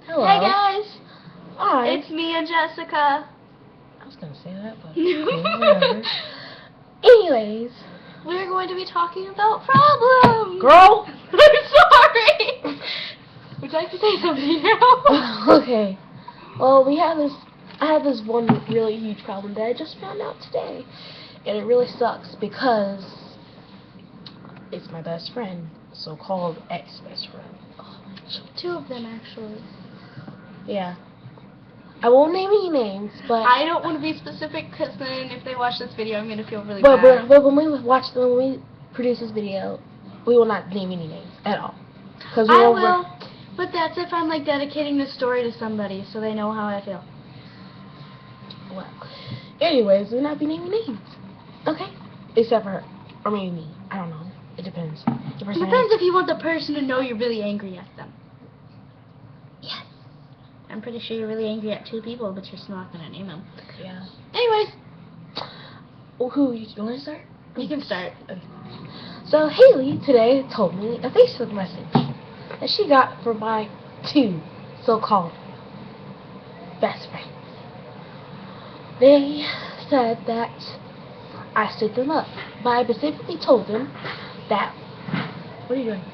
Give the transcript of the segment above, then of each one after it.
Hello. Hey guys, Hi. it's me and Jessica. I was gonna say that, but cool, whatever. Anyways, We're going to be talking about problems. girl. I'm sorry. Would you like to say something now? Okay. Well, I have this one really huge problem that I just found out today, and it really sucks because it's my best friend, so-called ex-best friend. Two of them actually. Yeah. I won't name any names, but I don't want to be specific because then if they watch this video, I'm going to feel really bad. but when we produce this video, we will not name any names at all. Cause I will, but that's if I'm like dedicating this story to somebody so they know how I feel. Well, anyways, we'll not be naming names. Okay? Except for her. Or maybe me. I don't know. It depends. It depends if you want the person to know you're really angry at them. Yes. I'm pretty sure you're really angry at two people, but you're still not going to name them. Yeah. Anyways. Well, who? You want to start? You can start. Okay. So, Haley today told me a Facebook message that she got from my two so-called best friends. They said that I stood them up, but I specifically told them that... What are you doing?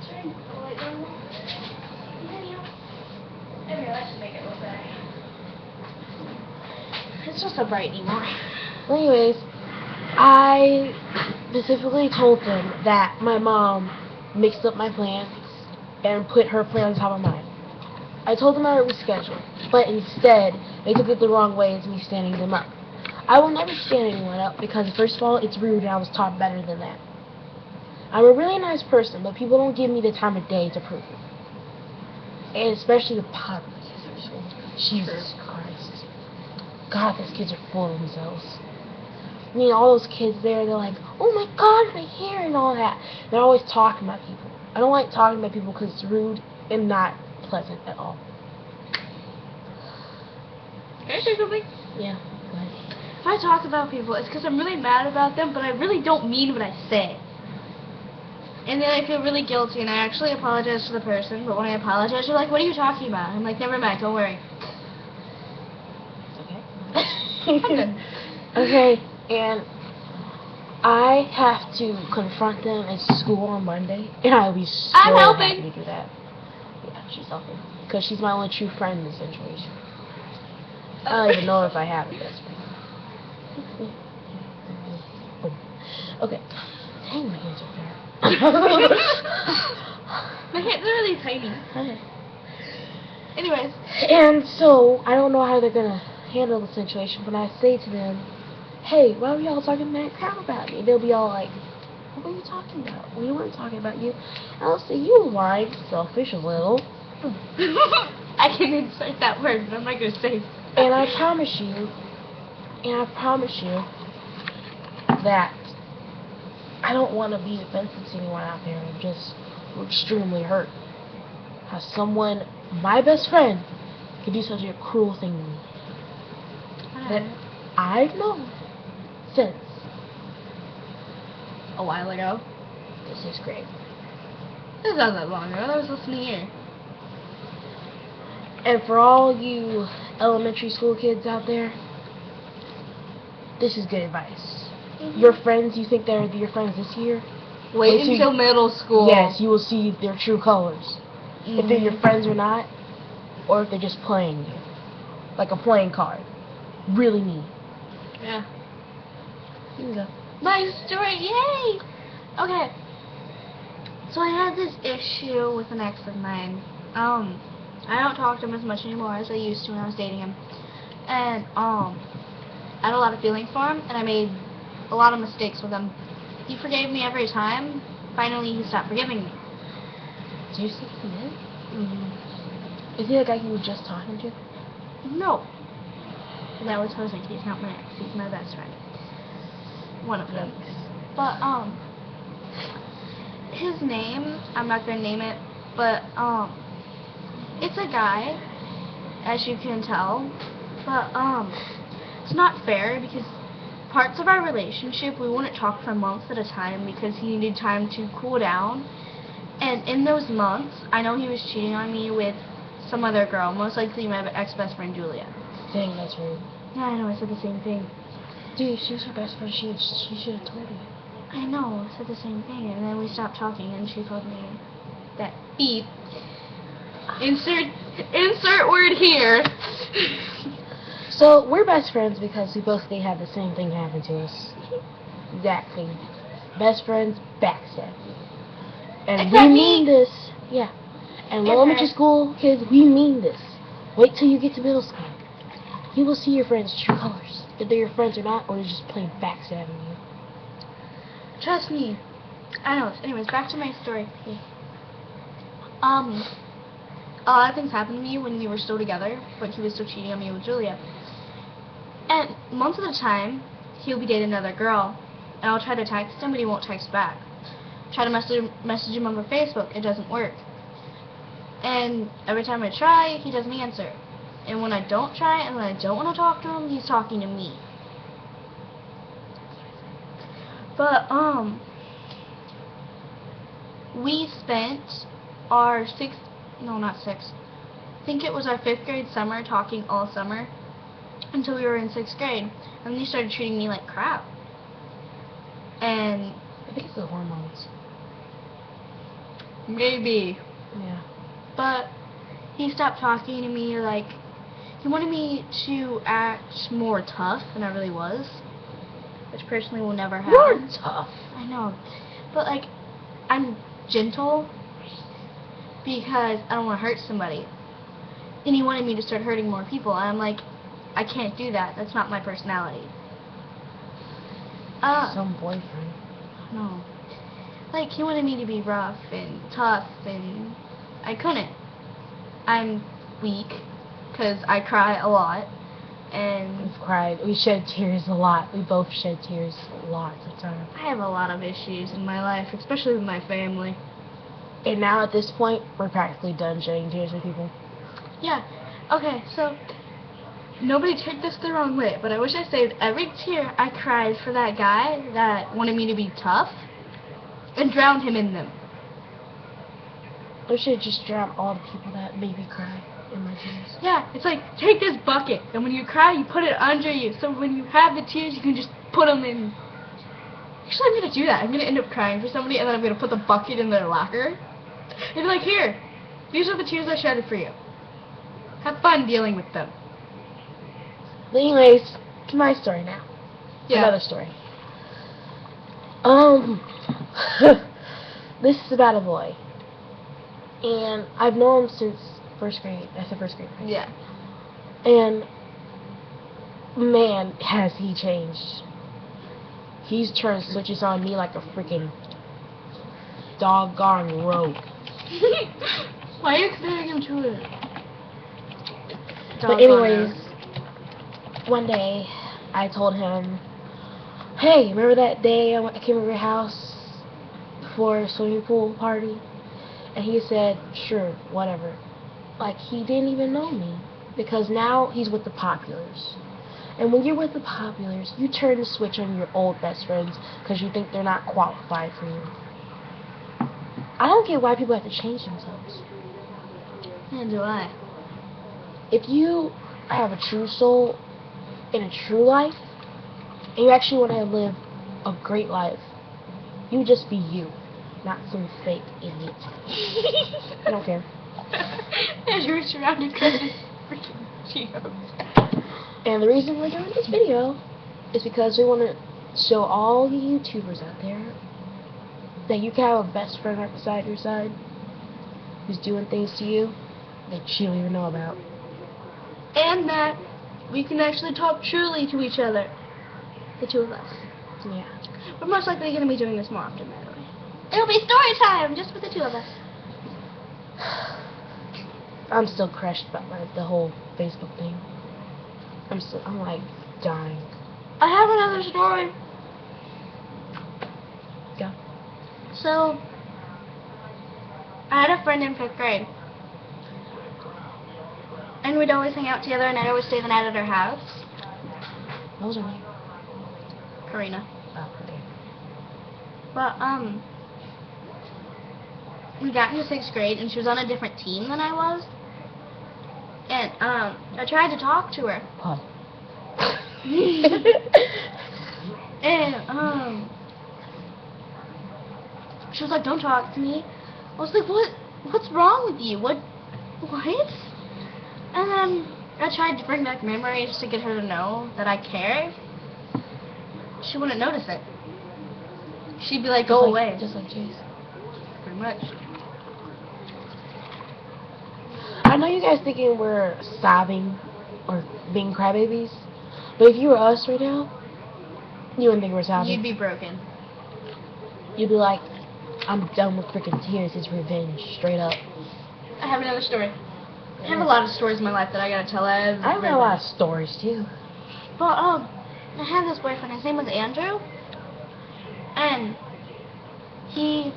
Turn the light down. Maybe that should make it look better. It's just so bright anymore. Well, anyways, I specifically told them that my mom mixed up my plans and put her plan on top of mine. I told them I would reschedule, but instead, they took it the wrong way as me standing them up. I will never stand anyone up because, first of all, it's rude and I was taught better than that. I'm a really nice person, but people don't give me the time of day to prove it. And especially the popular kids. Jesus Christ. God, those kids are full of themselves. I mean, all those kids there, they're like, oh my God, my hair and all that. They're always talking about people. I don't like talking about people because it's rude and not pleasant at all. Can I say something? Yeah, go ahead. If I talk about people, it's because I'm really mad about them, but I really don't mean what I say. And then I feel really guilty, and I actually apologize to the person, but when I apologize, they're like, what are you talking about? I'm like, never mind, don't worry. Okay. Okay, and I have to confront them at school on Monday, and I'll be so I'm helping. happy to do that. Yeah, she's helping. Because she's my only true friend in this situation. I don't even know if I have a best friend. Okay. Dang, my hands are bare. My hands are really tiny. Okay. Anyways. And so, I don't know how they're going to handle the situation, but I say to them, hey, why were y'all talking that crap about me? They'll be all like, what were you talking about? We weren't talking about you. And I'll say, you lying, selfish little. I can insert that word, but I'm not going to say it. And I promise you that I don't want to be offensive to anyone out there. I'm just extremely hurt how someone, my best friend, could do such a cruel thing to me. That I've known since a while ago. The 6th grade. This wasn't that long ago. That was less than a year. And for all you elementary school kids out there, this is good advice. Your friends, you think they're your friends this year? Wait until middle school. Yes, you will see their true colors. If they're your friends or not, or if they're just playing you. Like a playing card. Really mean. Yeah. You can go. My story, yay! Okay. So I had this issue with an ex of mine. I don't talk to him as much anymore as I used to when I was dating him. And, I had a lot of feelings for him, and I made a lot of mistakes with him. He forgave me every time. Finally, he stopped forgiving me. Do you think he did? Mm-hmm. Is he the guy you were just talking to? No. That was Jose. He's not my ex. He's my best friend. One of them. But, his name, I'm not going to name it, but, it's a guy, as you can tell, but, it's not fair because parts of our relationship, we wouldn't talk for months at a time because he needed time to cool down, and in those months, I know he was cheating on me with some other girl, most likely my ex-best friend Julia. Dang, that's rude. Yeah, I know, I said the same thing. Dude, she was her best friend. She should have told you. I know, I said the same thing, and then we stopped talking, and she called me that beep. Insert word here. So, we're best friends because we both had the same thing happen to us. Exactly. Best friends, backstab. And Except we me. mean this. Yeah. And elementary school kids, we mean this. Wait till you get to middle school. You will see your friends' true colors. If they're your friends or not, or they're just plain backstabbing you. Trust me. I know. Anyways, back to my story. A lot of things happened to me when we were still together, but he was still cheating on me with Julia. And most of the time, he'll be dating another girl, and I'll try to text him, but he won't text back. Try to message him over Facebook, it doesn't work. And every time I try, he doesn't answer. And when I don't try, and when I don't want to talk to him, he's talking to me. But, we spent our I think it was our 5th grade summer talking all summer until we were in 6th grade. And then he started treating me like crap. And I think it's the hormones. maybe. Yeah. But he stopped talking to me, like, he wanted me to act more tough than I really was, which personally will never happen. You're tough. I know. But, like, I'm gentle because I don't want to hurt somebody. And he wanted me to start hurting more people, and I'm like, I can't do that. That's not my personality. Some boyfriend. No. Like, he wanted me to be rough and tough, and I couldn't. I'm weak, because I cry a lot, and We've cried. We shed tears a lot. We both shed tears lots of times. I have a lot of issues in my life, especially with my family. And now at this point, we're practically done shedding tears with people. Yeah. Okay, so nobody take this the wrong way, but I wish I saved every tear I cried for that guy that wanted me to be tough and drowned him in them. We should just drown all the people that made me cry in my tears. Yeah, it's like, take this bucket, and when you cry, you put it under you, so when you have the tears, you can just put them in. Actually, I'm going to do that. I'm going to end up crying for somebody, and then I'm going to put the bucket in their locker. And be like, here, these are the tears I shedded for you. Have fun dealing with them. But anyways, to my story now. Yeah. Another story. This is about a boy. And I've known him since 1st grade. That's the 1st grade. Right? Yeah. And man, has he changed. He's turned switches on me like a freaking doggone rogue. Why are you comparing him to it? But anyways, one day I told him, hey, remember that day I came over your house for a swimming pool party? And he said, sure, whatever. Like, he didn't even know me. Because now he's with the populars. And when you're with the populars, you turn the switch on your old best friends because you think they're not qualified for you. I don't get why people have to change themselves. Neither do I. If you have a true soul in a true life, and you actually want to live a great life, you just be you, not some fake idiot. I don't care. And you're surrounded by freaking Cheetos. And the reason we're doing this video is because we want to show all the YouTubers out there that you can have a best friend right beside your side who's doing things to you that you don't even know about. And that we can actually talk truly to each other. The two of us. Yeah. We're most likely going to be doing this more often, by the way. It'll be story time, just with the two of us. I'm still crushed by the whole Facebook thing. I'm like dying. I have another story. Go. So, I had a friend in 5th grade. And we'd always hang out together, and I'd always stay the night at her house. What was her name? Karina. Oh, okay. But, we got into 6th grade, and she was on a different team than I was. And I tried to talk to her. Pause. And she was like, "Don't talk to me." I was like, What's wrong with you? What? And then I tried to bring back memories to get her to know that I care. She wouldn't notice it. She'd be like, "Go away." Just like Chase. Pretty much. I know you guys thinking we're sobbing or being crybabies, but if you were us right now, you wouldn't think we're sobbing. You'd be broken. You'd be like, I'm done with freaking tears. It's revenge, straight up. I have another story. I have a lot of stories in my life that I gotta tell. I have a lot of stories too. But I had this boyfriend. His name was Andrew, and he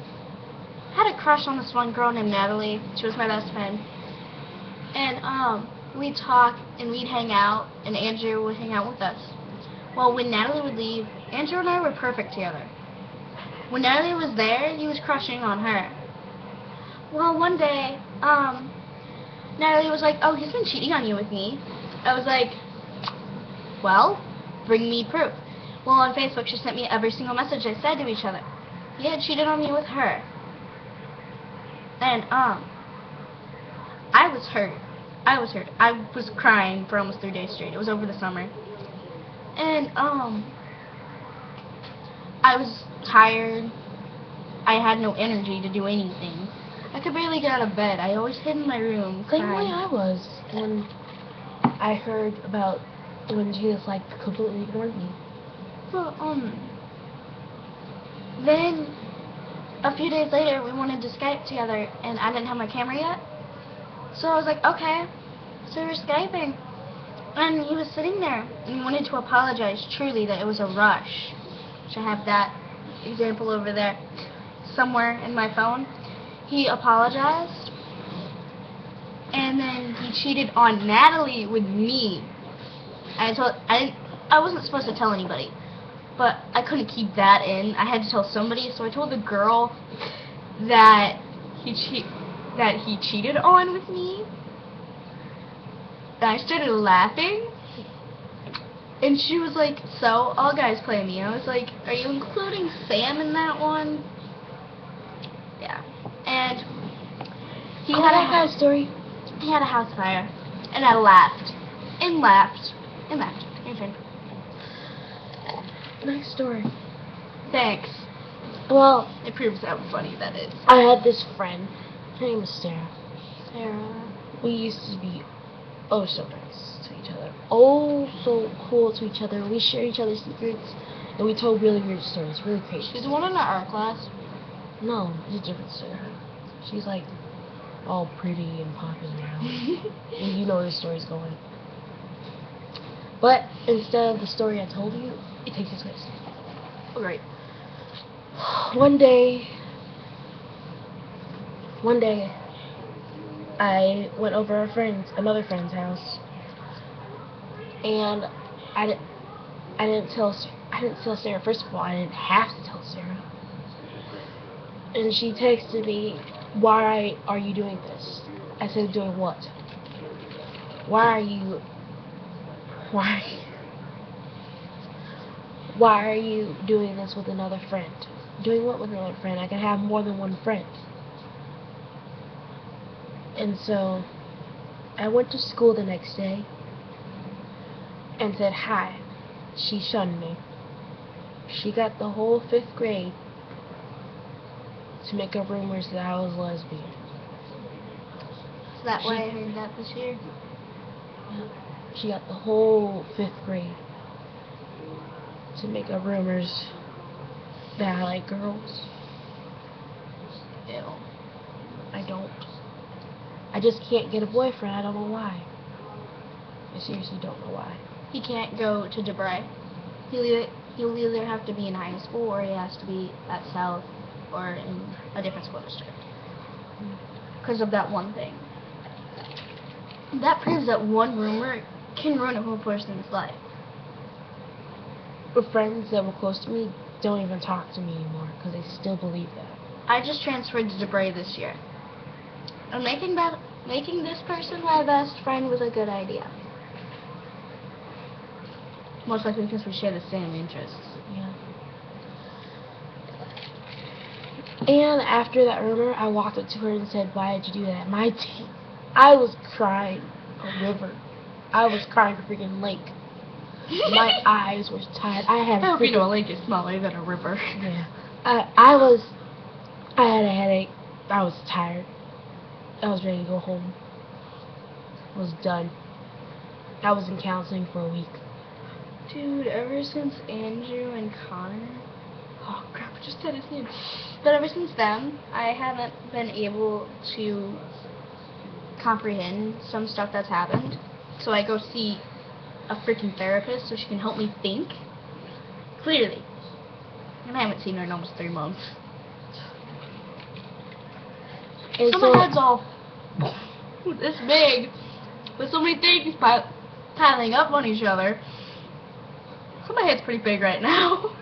had a crush on this one girl named Natalie. She was my best friend, and we'd talk and we'd hang out, and Andrew would hang out with us. Well, when Natalie would leave, Andrew and I were perfect together. When Natalie was there, he was crushing on her. Well, one day, Natalie was like, "Oh, he's been cheating on you with me." I was like, "Well, bring me proof." Well, on Facebook, she sent me every single message they said to each other. He had cheated on me with her. And, I was hurt. I was crying for almost 3 days straight. It was over the summer. And, I was tired. I had no energy to do anything. I could barely get out of bed. I always hid in my room Same crying. way I was when I heard about when she just like completely ignored me. Well, then a few days later, we wanted to Skype together, and I didn't have my camera yet. So I was like, okay. So we're Skyping. And he was sitting there, and he wanted to apologize truly that it was a rush. I have that example over there somewhere in my phone. He apologized, and then he cheated on Natalie with me. I wasn't supposed to tell anybody, but I couldn't keep that in. I had to tell somebody, so I told the girl that he cheated on with me. And I started laughing, and she was like, "So, all guys play me." I was like, "Are you including Sam in that one?" Yeah. And he had that guy's story. He had a house fire, and I laughed, and laughed, and laughed. Your turn. Nice story. Thanks. Well, It proves how funny that is. I had this friend. Her name was Sarah. Sarah. We used to be oh so nice to each other. Oh so cool to each other. We shared each other's secrets, and we told really weird stories. Really crazy. She's the one in our art class. No, it's a different Sarah. She's like all pretty and popular now. And you know where the story's going. But instead of the story I told you, it takes a twist. Right. One day, I went over another friend's house, and I didn't tell Sarah. First of all, I didn't have to tell Sarah. And she texted me, "Why are you doing this?" I said, "Doing what? Why are you doing this with another friend?" Doing what with another friend? I can have more than one friend. And so I went to school the next day and said hi. She shunned me. She got the whole 5th grade to make up rumors that I was lesbian. So that why I heard that this year. She got the whole 5th grade to make up rumors that I like girls. Ew. I don't. I just can't get a boyfriend. I don't know why. I seriously don't know why. He can't go to DeBray. He'll either have to be in high school, or he has to be at South, or in a different school district. Because of that one thing. That proves that one rumor can ruin a whole person's life. The friends that were close to me don't even talk to me anymore because they still believe that. I just transferred to DeBray this year. And they think that making this person my best friend was a good idea. Most likely because we share the same interests. Yeah. And after that rumor, I walked up to her and said, "Why did you do that?" I was crying a river. I was crying a freaking lake. My eyes were tired. I had I hope you know a freaking, lake is smaller than a river. yeah. I had a headache. I was tired. I was ready to go home. I was done. I was in counseling for a week. Dude, ever since Andrew and Connor, oh crap, I just said his name. But ever since then, I haven't been able to comprehend some stuff that's happened. So I go see a freaking therapist so she can help me think clearly. And I haven't seen her in almost 3 months. And So so, my head's all this big, with so many things piling up on each other. So my head's pretty big right now.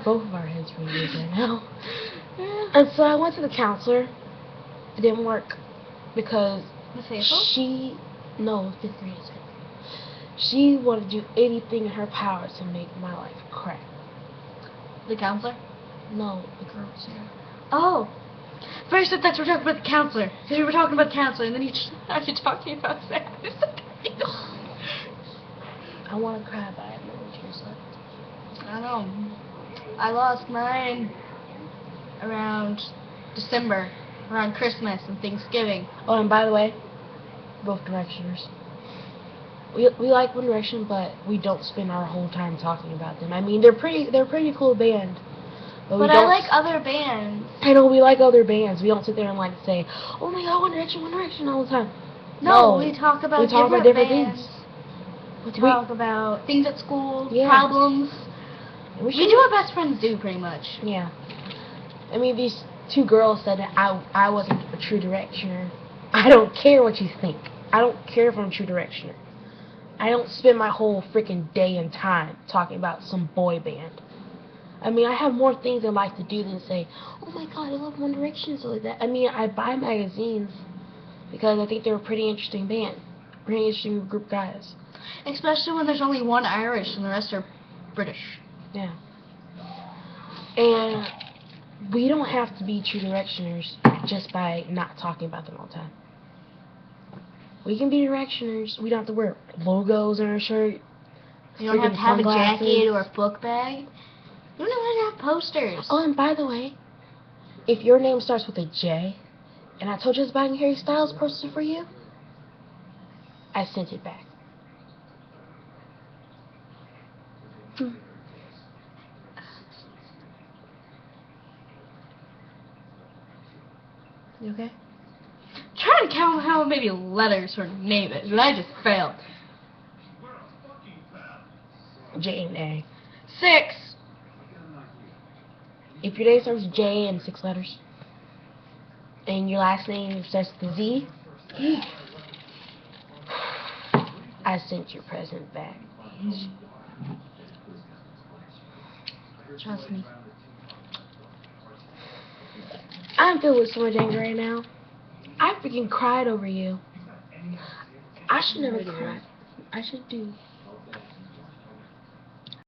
both of our heads really big right now. Yeah. And so I went to the counselor. It didn't work because Miss Hazel? no, 5th grade. She wanted to do anything in her power to make my life crap. The counselor? No, the girls here. Oh. First I thought you were talking about the counselor. Because we were talking about the counselor, and then you started talking about sex. I want to cry, but I have no tears left. I know. I lost mine around December, around Christmas and Thanksgiving. Oh, and by the way, both Directioners. We like One Direction, but we don't spend our whole time talking about them. I mean, they're pretty cool band. But I like other bands. I know we like other bands. We don't sit there and like say, "Oh my God, One Direction all the time." No, we talk about different bands. things. We talk about things at school, Yeah. problems. We do what best friends do, pretty much. Yeah. I mean, these two girls said that I wasn't a true Directioner. I don't care what you think. I don't care if I'm a true Directioner. I don't spend my whole freaking day and time talking about some boy band. I mean, I have more things in life to do than say, "Oh my God, I love One Direction," and stuff like that. I mean, I buy magazines because I think they're a pretty interesting band. Pretty interesting group of guys. Especially when there's only one Irish and the rest are British. Yeah. And we don't have to be true Directioners just by not talking about them all the time. We can be Directioners. We don't have to wear logos on our shirt. You don't have to have sunglasses. a jacket or a book bag. You don't even have to have posters. Oh, and by the way, if your name starts with a J, and I told you I was buying a Harry Styles poster for you, I sent it back. You okay? Trying to count how many letters her name is, but I just failed. J and A. 6. If your name starts with J and 6 letters, and your last name starts with a Z, I sent your present back. Trust me. I'm filled with so much anger right now. I freaking cried over you. I should never cry. I should do